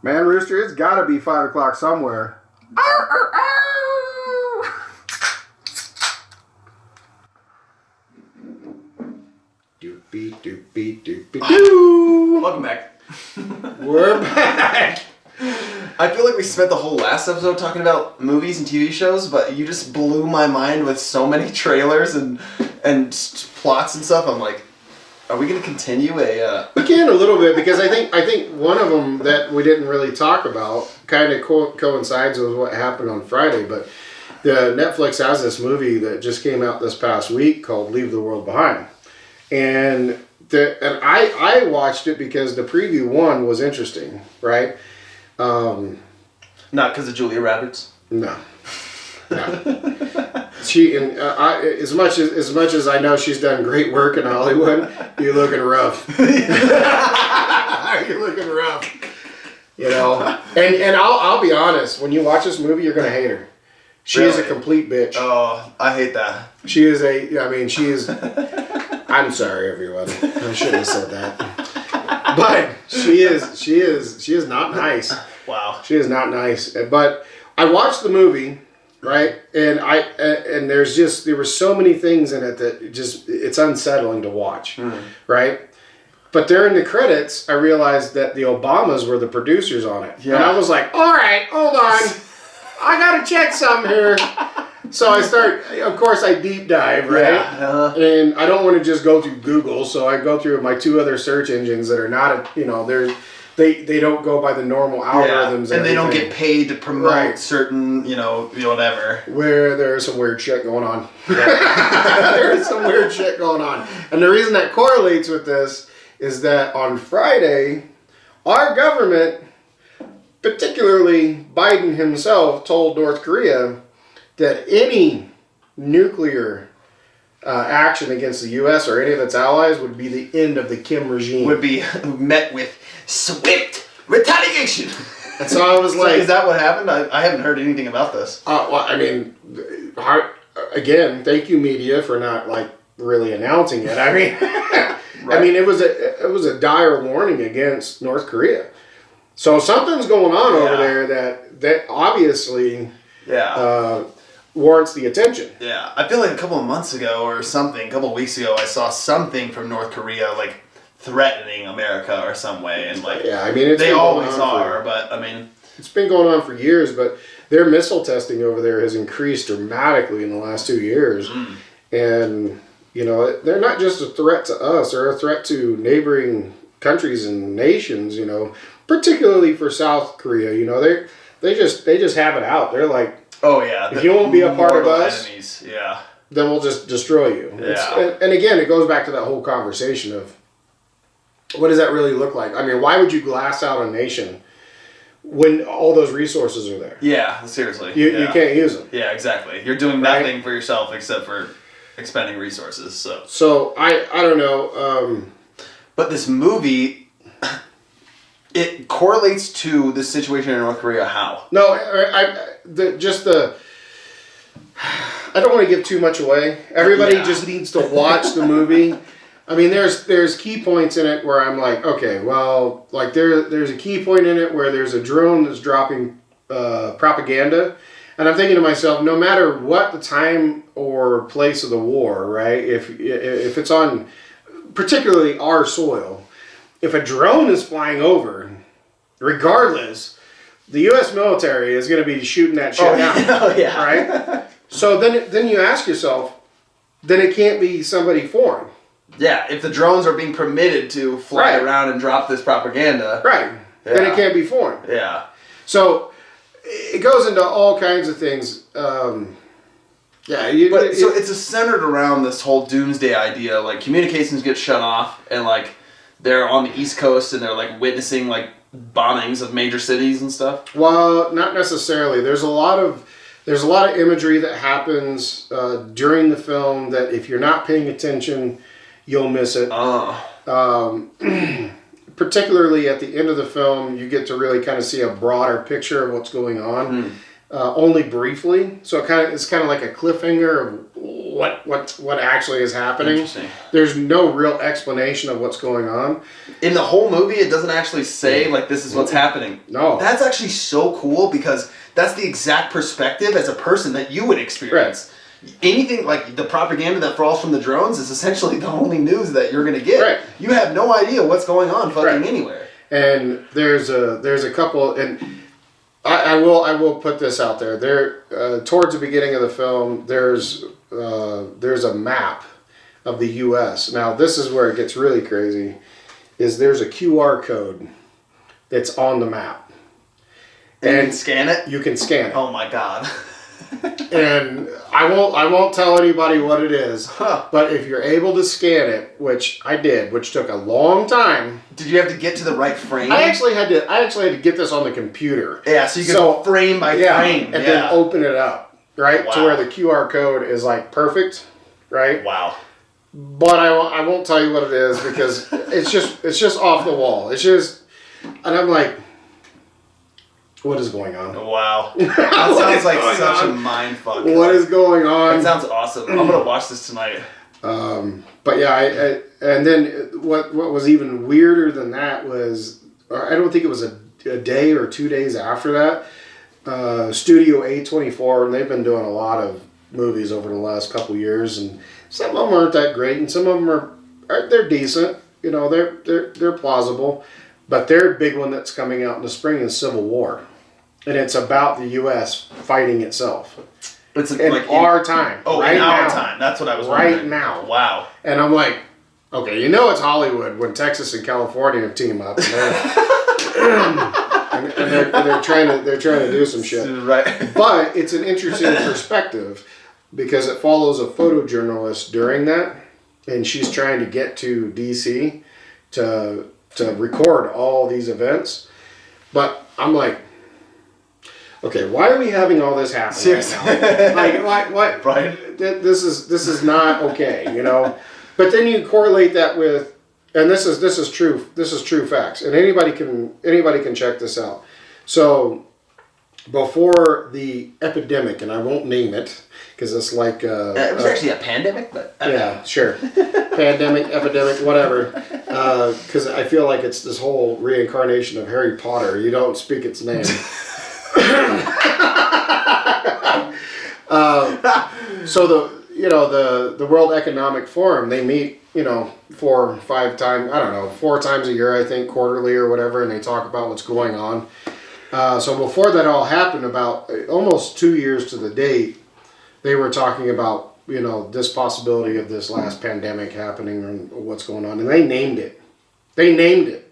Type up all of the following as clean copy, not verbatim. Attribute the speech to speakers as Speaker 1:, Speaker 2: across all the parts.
Speaker 1: Man, Rooster, it's got to be 5 o'clock somewhere. Ow, ow, ow. Doopy, doopy, doopy, doo.
Speaker 2: Welcome back.
Speaker 1: We're back.
Speaker 2: I feel like we spent the whole last episode talking about movies and TV shows, but you just blew my mind with so many trailers and plots and stuff. I'm like, are we going to continue
Speaker 1: We can a little bit because I think one of them that we didn't really talk about kind of coincides with what happened on Friday. But Netflix has this movie that just came out this past week called Leave the World Behind, and I watched it because the preview one was interesting, right?
Speaker 2: Not because of Julia Roberts.
Speaker 1: No. She and as much as I know she's done great work in Hollywood, you're looking rough. You're looking rough. You know, and I'll be honest. When you watch this movie, you're gonna hate her. She is a complete bitch.
Speaker 2: Oh, I hate that.
Speaker 1: She is she is. I'm sorry, everyone. I shouldn't have said that. But she is not nice.
Speaker 2: Wow.
Speaker 1: She is not nice. But I watched the movie. Right, and there were so many things in it that it's unsettling to watch, right? But during the credits, I realized that the Obamas were the producers on it, and I was like, all right, hold on, I gotta check something here. So of course I deep dive, right? And I don't want to just go through Google, so I go through my two other search engines that are not, they don't go by the normal algorithms,
Speaker 2: and they don't get paid to promote certain, whatever.
Speaker 1: Where there's some weird shit going on. There's some weird shit going on. And the reason that correlates with this is that on Friday, our government, particularly Biden himself, told North Korea that any nuclear action against the U.S. or any of its allies would be the end of the Kim regime.
Speaker 2: Would be met with swift retaliation.
Speaker 1: And so I was like...
Speaker 2: So is that what happened? I haven't heard anything about this.
Speaker 1: Well, I mean, again, thank you, media, for not, really announcing it. I mean, I mean, it was a dire warning against North Korea. So something's going on over there that obviously warrants the attention.
Speaker 2: Yeah, I feel like a couple of months ago or something, a couple of weeks ago, I saw something from North Korea, threatening America or some way, and
Speaker 1: I mean,
Speaker 2: they always are, but I mean,
Speaker 1: it's been going on for years. But their missile testing over there has increased dramatically in the last 2 years, and they're not just a threat to us; they're a threat to neighboring countries and nations. Particularly for South Korea, they just have it out. They're like,
Speaker 2: oh yeah,
Speaker 1: if you won't be a part of us,
Speaker 2: enemies.
Speaker 1: then we'll just destroy you.
Speaker 2: Yeah.
Speaker 1: And again, it goes back to that whole conversation of, what does that really look like? I mean, why would you glass out a nation when all those resources are there?
Speaker 2: Yeah, seriously.
Speaker 1: You can't use them.
Speaker 2: Yeah, exactly. You're doing nothing for yourself except for expending resources.
Speaker 1: So I don't know.
Speaker 2: But this movie, it correlates to the situation in North Korea. How?
Speaker 1: No, I don't want to give too much away. Everybody just needs to watch the movie. I mean, there's key points in it where I'm like, okay, well, there's a key point in it where there's a drone that's dropping propaganda, and I'm thinking to myself, no matter what the time or place of the war, right? If it's on particularly our soil, if a drone is flying over, regardless, the U.S. military is going to be shooting that shit down, right? So then you ask yourself, then it can't be somebody foreign.
Speaker 2: Yeah, if the drones are being permitted to fly around and drop this propaganda.
Speaker 1: Right. Yeah. Then it can't be foreign.
Speaker 2: Yeah.
Speaker 1: So it goes into all kinds of things. So
Speaker 2: it's centered around this whole doomsday idea. Communications get shut off, and they're on the East Coast, and they're witnessing bombings of major cities and stuff.
Speaker 1: Well, not necessarily. There's a lot of imagery that happens during the film that if you're not paying attention, you'll miss it. Particularly at the end of the film, you get to really kind of see a broader picture of what's going on, only briefly. So it's kind of like a cliffhanger of what actually is happening.
Speaker 2: Interesting.
Speaker 1: There's no real explanation of what's going on.
Speaker 2: In the whole movie, it doesn't actually say, like, this is what's happening.
Speaker 1: No.
Speaker 2: That's actually so cool because that's the exact perspective as a person that you would experience. Right. Anything, like, the propaganda that falls from the drones is essentially the only news that you're going to get.
Speaker 1: Right.
Speaker 2: You have no idea what's going on fucking anywhere.
Speaker 1: And there's a couple, and I will put this out there. There, towards the beginning of the film, there's a map of the U.S. Now, this is where it gets really crazy. Is there's a QR code that's on the map,
Speaker 2: and you can scan it.
Speaker 1: You can scan it.
Speaker 2: Oh my god!
Speaker 1: And I won't tell anybody what it is. But if you're able to scan it, which I did, which took a long time.
Speaker 2: Did you have to get to the right frame?
Speaker 1: I actually had to get this on the computer.
Speaker 2: Yeah, so you could go frame by frame.
Speaker 1: And then open it up, right? Wow. To where the QR code is like perfect, right?
Speaker 2: Wow.
Speaker 1: But I won't tell you what it is because it's just off the wall. It's just, and I'm like, what is going on?
Speaker 2: Wow. That sounds like such a mind fuck.
Speaker 1: What is going on?
Speaker 2: That sounds awesome. I'm going to watch this tonight.
Speaker 1: But yeah, I and then what was even weirder than that was, I don't think it was a day or 2 days after that, Studio A24, and they've been doing a lot of movies over the last couple years, and some of them aren't that great, and some of them they're decent. You know, they're plausible. But their big one that's coming out in the spring is Civil War. And it's about the U.S. fighting itself.
Speaker 2: It's
Speaker 1: in our time.
Speaker 2: Oh, right in our time. That's what I was wondering.
Speaker 1: Right now.
Speaker 2: Wow.
Speaker 1: And I'm like, okay, you know it's Hollywood when Texas and California team up. And they're trying to do some shit.
Speaker 2: Right.
Speaker 1: But it's an interesting perspective because it follows a photojournalist during that. And she's trying to get to D.C. to record all these events. But I'm like, okay, why are we having all this happen?
Speaker 2: Seriously.
Speaker 1: Right now? Like, what?
Speaker 2: Right.
Speaker 1: This is not okay, you know. But then you correlate that with, and this is true. This is true facts, and anybody can check this out. So before the epidemic, and I won't name it because it's like
Speaker 2: it was actually a pandemic, but
Speaker 1: yeah, sure, pandemic, epidemic, whatever. Because I feel like it's this whole reincarnation of Harry Potter. You don't speak its name. So the World Economic Forum, they meet 4 or 5 times, I don't know, 4 times a year, I think, quarterly or whatever, and they talk about what's going on. So before that all happened, about almost 2 years to the date, they were talking about this possibility of this last pandemic happening and what's going on, and they named it. They named it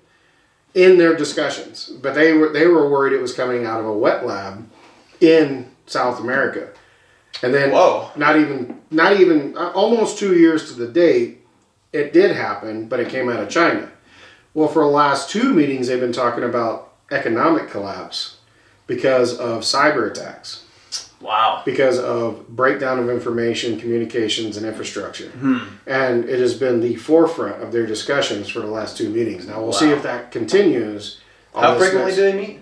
Speaker 1: in their discussions, but they were worried it was coming out of a wet lab in South America. And then not even almost 2 years to the date, it did happen, but it came out of China. Well, for the last 2 meetings, they've been talking about economic collapse because of cyber attacks.
Speaker 2: Wow.
Speaker 1: Because of breakdown of information, communications, and infrastructure. And it has been the forefront of their discussions for the last 2 meetings. Now, we'll see if that continues.
Speaker 2: How frequently do they meet?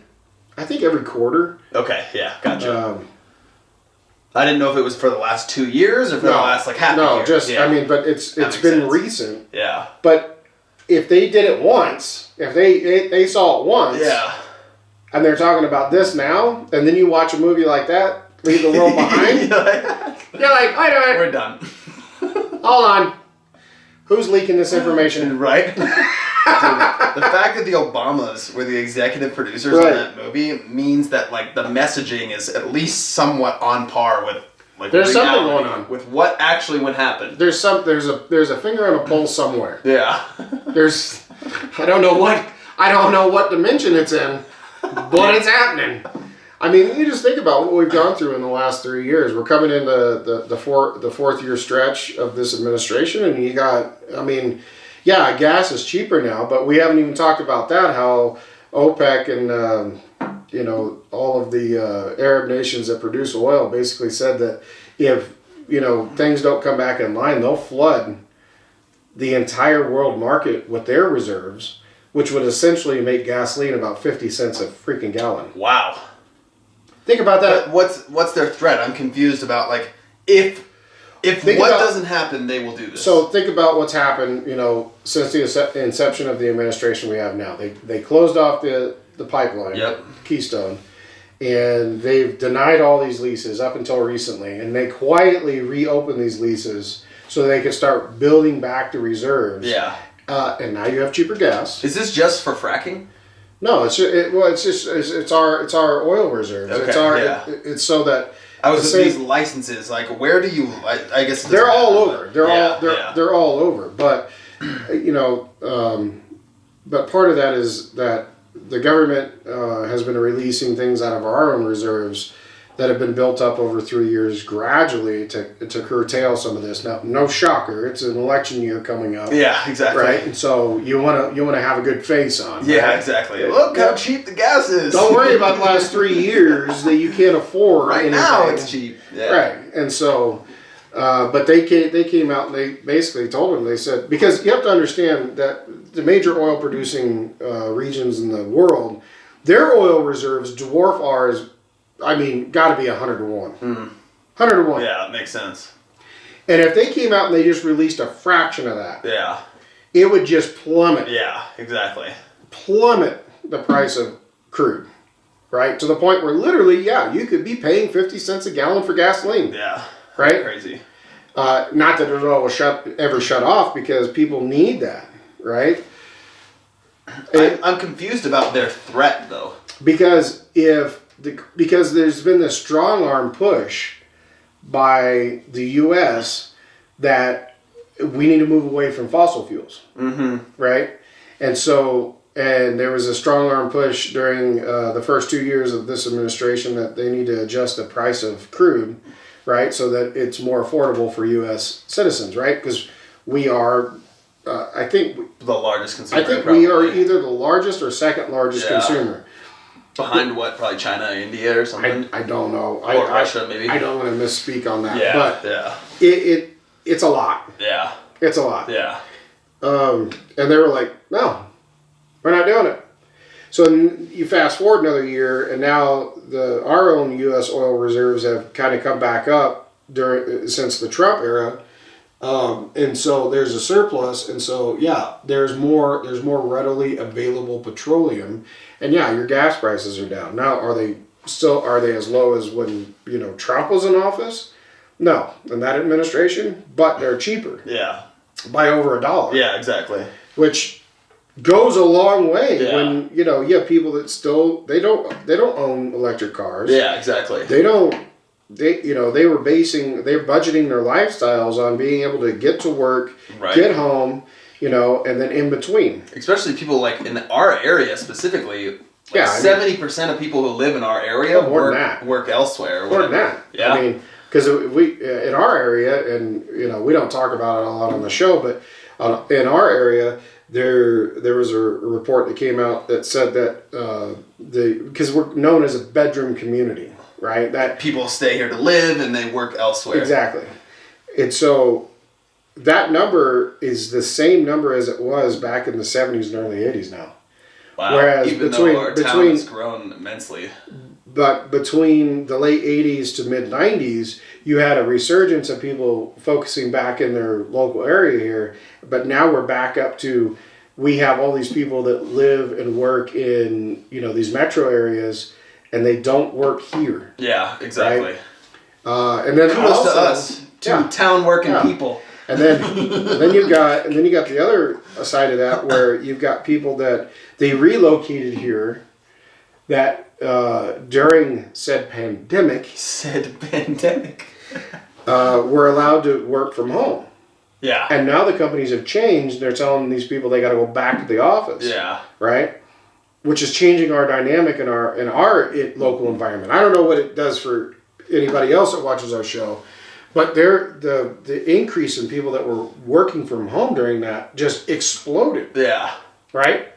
Speaker 1: I think every quarter.
Speaker 2: Okay, yeah, gotcha. I didn't know if it was for the last 2 years or for the last half a year.
Speaker 1: But it's been recent.
Speaker 2: Yeah.
Speaker 1: But if they did it once, if they saw it once, and they're talking about this now, and then you watch a movie like that, Leave the World Behind, you're like, wait a minute.
Speaker 2: We're done.
Speaker 1: Hold on. Who's leaking this information?
Speaker 2: Right? Dude, the fact that the Obamas were the executive producers on that movie means that the messaging is at least somewhat on par with
Speaker 1: there's something going on
Speaker 2: with what actually would happen.
Speaker 1: There's a finger on a pulse somewhere.
Speaker 2: Yeah.
Speaker 1: I don't know what dimension it's in, but it's happening. I mean, you just think about what we've gone through in the last 3 years. We're coming into the fourth year stretch of this administration, and you got, gas is cheaper now, but we haven't even talked about that, how OPEC and, all of the Arab nations that produce oil basically said that if, things don't come back in line, they'll flood the entire world market with their reserves, which would essentially make gasoline about 50 cents a freaking gallon.
Speaker 2: Wow.
Speaker 1: Think about that.
Speaker 2: But what's their threat? I'm confused about if If what doesn't happen, they will do this.
Speaker 1: So think about what's happened, since the inception of the administration we have now. They closed off the pipeline, Keystone, and they've denied all these leases up until recently, and they quietly reopened these leases so they could start building back the reserves.
Speaker 2: Yeah.
Speaker 1: And now you have cheaper gas.
Speaker 2: Is this just for fracking?
Speaker 1: No, it's our oil reserves.
Speaker 2: Okay,
Speaker 1: It's so that
Speaker 2: these licenses, like, where do you? I guess
Speaker 1: they're all over. They're all over. But but part of that is that the government has been releasing things out of our own reserves that have been built up over 3 years gradually to curtail some of this. Now, no shocker, it's an election year coming up.
Speaker 2: Yeah, exactly.
Speaker 1: Right, and so you want to have a good face on.
Speaker 2: Yeah,
Speaker 1: right?
Speaker 2: Exactly. Look how cheap the gas is.
Speaker 1: Don't worry about the last 3 years that you can't afford.
Speaker 2: Right
Speaker 1: anything.
Speaker 2: now, it's cheap. Yeah.
Speaker 1: Right, and so, but they came out and they basically told them, they said, because you have to understand that the major oil producing regions in the world, their oil reserves dwarf ours. I mean, got to be 100 to 1. 100 to 1.
Speaker 2: Yeah, it makes sense.
Speaker 1: And if they came out and they just released a fraction of that,
Speaker 2: it
Speaker 1: would just plummet.
Speaker 2: Yeah, exactly.
Speaker 1: Plummet the price of crude, right? To the point where literally, you could be paying 50 cents a gallon for gasoline.
Speaker 2: Yeah.
Speaker 1: Right?
Speaker 2: Crazy.
Speaker 1: Not that it will ever shut off because people need that, right?
Speaker 2: I'm confused about their threat, though.
Speaker 1: Because because there's been this strong arm push by the U.S. that we need to move away from fossil fuels, right? And so, and there was a strong arm push during the first 2 years of this administration that they need to adjust the price of crude, right, so that it's more affordable for U.S. citizens, right? Because we are, I think,
Speaker 2: the largest consumer.
Speaker 1: I think we are either the largest or second largest consumer.
Speaker 2: Behind what? Probably China, India, or something?
Speaker 1: I don't know.
Speaker 2: Or Russia, maybe?
Speaker 1: I don't want to misspeak on that.
Speaker 2: Yeah,
Speaker 1: but it's a lot.
Speaker 2: Yeah.
Speaker 1: It's a lot.
Speaker 2: Yeah.
Speaker 1: And they were like, no, we're not doing it. So you fast forward another year, and now our own U.S. oil reserves have kind of come back up since the Trump era. And so there's a surplus, and so there's more readily available petroleum, and your gas prices are down. Now, are they as low as when Trump was in office? No, in that administration, but they're cheaper.
Speaker 2: Yeah,
Speaker 1: by over $1.
Speaker 2: Yeah, exactly.
Speaker 1: Which goes a long way when you have people that still they don't own electric cars.
Speaker 2: Yeah, exactly.
Speaker 1: They're budgeting their lifestyles on being able to get to work, get home, and then in between.
Speaker 2: Especially people like in our area specifically. 70% of people who live in our area work elsewhere.
Speaker 1: More than that.
Speaker 2: Yeah.
Speaker 1: I mean, because we in our area, and we don't talk about it a lot on the show, but in our area, there was a report that came out that said that because we're known as a bedroom community. Right, that
Speaker 2: people stay here to live and they work elsewhere.
Speaker 1: Exactly, and so that number is the same number as it was back in the 70s and early 80s now.
Speaker 2: Wow! Whereas even though our town has grown immensely,
Speaker 1: but between the late 80s to mid 90s, you had a resurgence of people focusing back in their local area here. But now we're back up to we have all these people that live and work in these metro areas. And they don't work here.
Speaker 2: Yeah, exactly.
Speaker 1: Right? And then
Speaker 2: kudos to us, town working people.
Speaker 1: And then you got the other side of that where you've got people that they relocated here that during said pandemic were allowed to work from home.
Speaker 2: Yeah.
Speaker 1: And now the companies have changed. They're telling these people they got to go back to the office.
Speaker 2: Yeah.
Speaker 1: Right. Which is changing our dynamic in our local environment. I don't know what it does for anybody else that watches our show, but the increase in people that were working from home during that just exploded.
Speaker 2: Yeah.
Speaker 1: Right?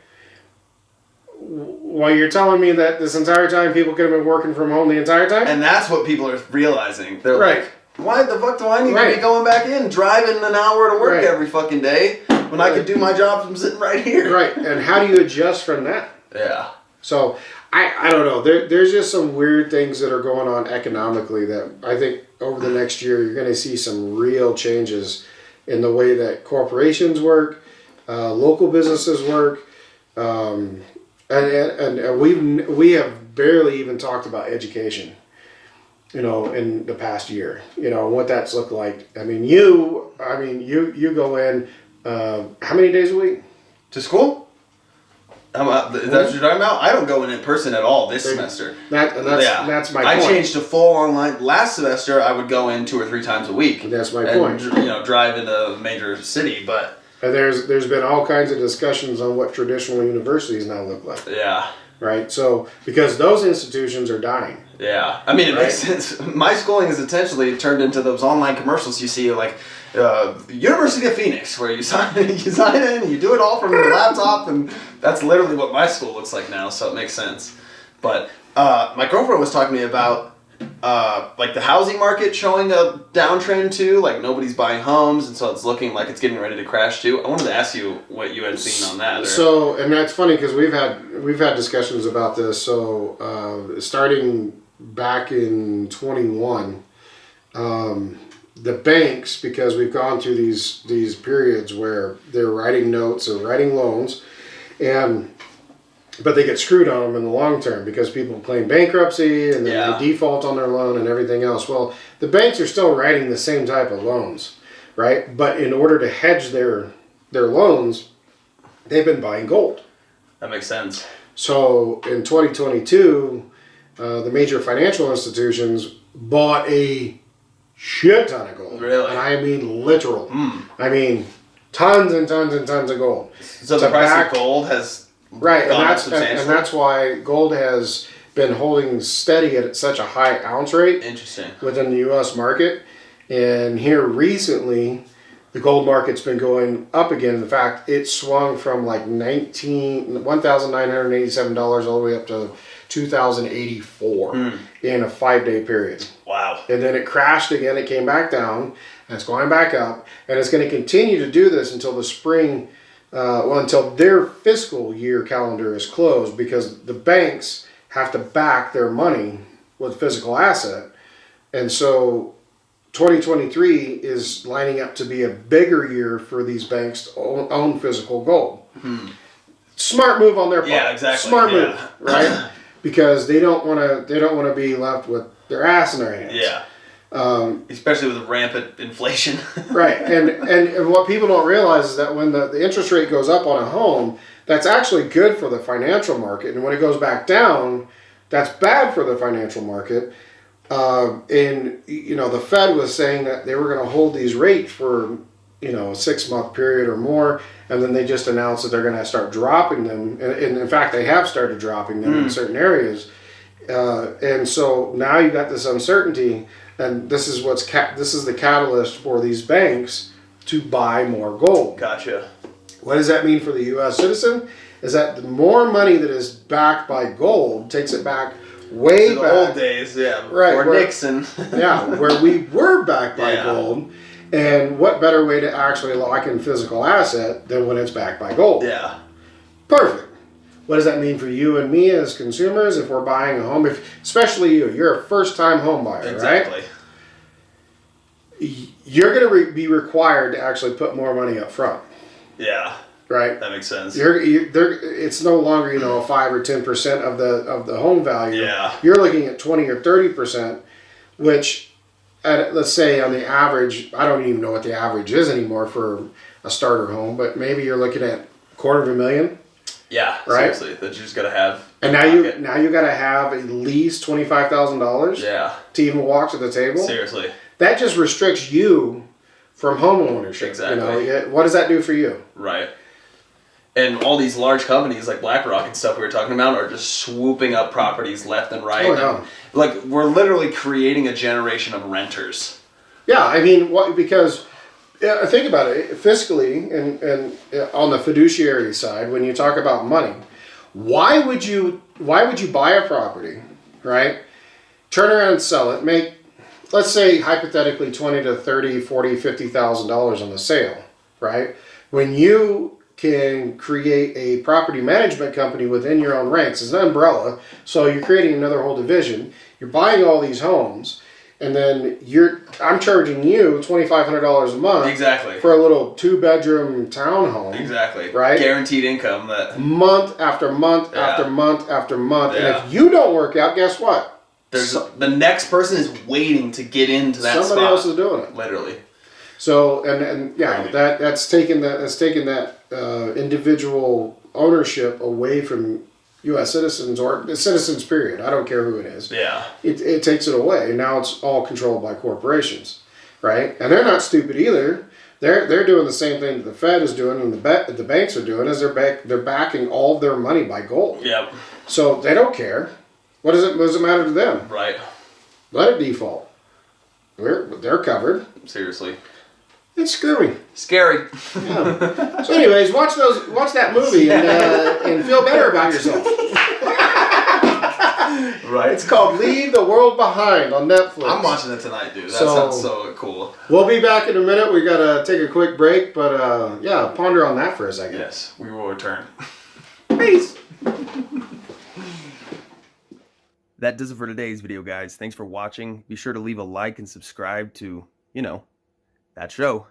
Speaker 1: Well, you're telling me that this entire time people could have been working from home the entire time?
Speaker 2: And that's what people are realizing. They're like, why the fuck do I need to be going back in, driving an hour to work every fucking day when I could do my job from sitting right here?
Speaker 1: Right. And how do you adjust from that?
Speaker 2: Yeah.
Speaker 1: So I don't know. There's just some weird things that are going on economically that I think over the next year you're going to see some real changes in the way that corporations work, local businesses work, and we have barely even talked about education. In the past year, what that's looked like. You go in how many days a week
Speaker 2: to school? That's what you're talking about? I don't go in person at all this semester.
Speaker 1: That's my point.
Speaker 2: I changed to full online. Last semester, I would go in 2 or 3 times a week.
Speaker 1: That's my point.
Speaker 2: Drive in a major city, but...
Speaker 1: And there's been all kinds of discussions on what traditional universities now look like.
Speaker 2: Yeah.
Speaker 1: Right? So, because those institutions are dying.
Speaker 2: Yeah. It makes sense. My schooling is essentially turned into those online commercials you see, like... University of Phoenix, where you sign in, you do it all from your laptop, and that's literally what my school looks like now, so it makes sense. But my girlfriend was talking to me about like the housing market showing a downtrend too, like nobody's buying homes, and so it's looking like it's getting ready to crash too. I wanted to ask you what you had seen on that.
Speaker 1: So, and that's funny because we've had discussions about this. So starting back in 21. The banks, because we've gone through these periods where they're writing notes or writing loans, but they get screwed on them in the long term because people claim bankruptcy and then they default on their loan and everything else. Well, the banks are still writing the same type of loans, right? But in order to hedge their loans, they've been buying gold.
Speaker 2: That makes sense.
Speaker 1: So in 2022, the major financial institutions bought a shit ton of gold.
Speaker 2: Really?
Speaker 1: And I mean literal. Tons and tons and tons of gold.
Speaker 2: So the price of gold has gone up substantially?
Speaker 1: And that's why gold has been holding steady at such a high ounce rate.
Speaker 2: Interesting. Within
Speaker 1: the U.S. market. And here recently, the gold market's been going up again. In fact, it swung from like $1,987 all the way up to $2,084 in a 5-day period.
Speaker 2: Wow.
Speaker 1: And then it crashed again. It came back down, and it's going back up, and it's going to continue to do this until the spring, until their fiscal year calendar is closed, because the banks have to back their money with physical asset. And so 2023 is lining up to be a bigger year for these banks to own physical gold. Smart move on their part.
Speaker 2: Yeah, exactly.
Speaker 1: Smart move, right? Because they don't want to be left with their ass in their hands.
Speaker 2: Yeah. Especially with rampant inflation.
Speaker 1: Right. And what people don't realize is that when the interest rate goes up on a home, that's actually good for the financial market. And when it goes back down, that's bad for the financial market. And the Fed was saying that they were going to hold these rates for a 6-month period or more, and then they just announced that they're going to start dropping them, and in fact they have started dropping them in certain areas, and so now you got this uncertainty, and this is this is the catalyst for these banks to buy more gold.
Speaker 2: Gotcha.
Speaker 1: What does that mean for the U.S. citizen? Is that the more money that is backed by gold takes it back way
Speaker 2: to the
Speaker 1: back.
Speaker 2: Old days, yeah.
Speaker 1: Right.
Speaker 2: Or Nixon.
Speaker 1: Yeah, where we were backed by gold. And what better way to actually lock in physical asset than when it's backed by gold?
Speaker 2: Yeah.
Speaker 1: Perfect. What does that mean for you and me as consumers if we're buying a home? Especially you're a first-time home buyer,
Speaker 2: exactly.
Speaker 1: Right? You're going to be required to actually put more money up front.
Speaker 2: Yeah.
Speaker 1: Right.
Speaker 2: That makes sense.
Speaker 1: It's no longer a 5 or 10% of the home value.
Speaker 2: Yeah.
Speaker 1: You're looking at 20 or 30%, which, let's say on the average, I don't even know what the average is anymore for a starter home, but maybe you're looking at $250,000.
Speaker 2: Yeah.
Speaker 1: Right.
Speaker 2: Seriously, that you just gotta have.
Speaker 1: And now you gotta have at least $25,000.
Speaker 2: Yeah.
Speaker 1: To even walk to the table.
Speaker 2: Seriously.
Speaker 1: That just restricts you from home ownership.
Speaker 2: Exactly.
Speaker 1: What does that do for you?
Speaker 2: Right. And all these large companies like BlackRock and stuff we were talking about are just swooping up properties left and right.
Speaker 1: Oh, yeah.
Speaker 2: Like, we're literally creating a generation of renters.
Speaker 1: Yeah, because think about it fiscally and on the fiduciary side, when you talk about money, why would you buy a property, right? Turn around and sell it, make, let's say hypothetically $20,000 to $30,000, $40,000, $50,000 on the sale, right? When you can create a property management company within your own ranks. It's an umbrella, so you're creating another whole division. You're buying all these homes, and then I'm charging you $2,500 a month
Speaker 2: exactly
Speaker 1: for a little 2-bedroom townhome.
Speaker 2: Exactly.
Speaker 1: Right?
Speaker 2: Guaranteed income that
Speaker 1: month after month after month after month.
Speaker 2: Yeah.
Speaker 1: And if you don't work out, guess what?
Speaker 2: The next person is waiting to get into that
Speaker 1: Somebody
Speaker 2: spot.
Speaker 1: else is doing it.
Speaker 2: Literally.
Speaker 1: So and yeah, that's taken that individual ownership away from U.S. citizens or citizens. Period. I don't care who it is.
Speaker 2: Yeah.
Speaker 1: It takes it away. Now it's all controlled by corporations, right? And they're not stupid either. They're doing the same thing that the Fed is doing and the banks are doing. Is they're backing all of their money by gold.
Speaker 2: Yep.
Speaker 1: So they don't care. What does it matter to them?
Speaker 2: Right.
Speaker 1: Let it default. They're covered.
Speaker 2: Seriously.
Speaker 1: It's screwy.
Speaker 2: Scary.
Speaker 1: Yeah. So, anyways, watch that movie and feel better about yourself.
Speaker 2: Right.
Speaker 1: It's called Leave the World Behind on Netflix.
Speaker 2: I'm watching it tonight, dude. That sounds so cool.
Speaker 1: We'll be back in a minute. We gotta take a quick break, but yeah, ponder on that for a second.
Speaker 2: Yes, we will return.
Speaker 1: Peace.
Speaker 3: That does it for today's video, guys. Thanks for watching. Be sure to leave a like and subscribe to, that show.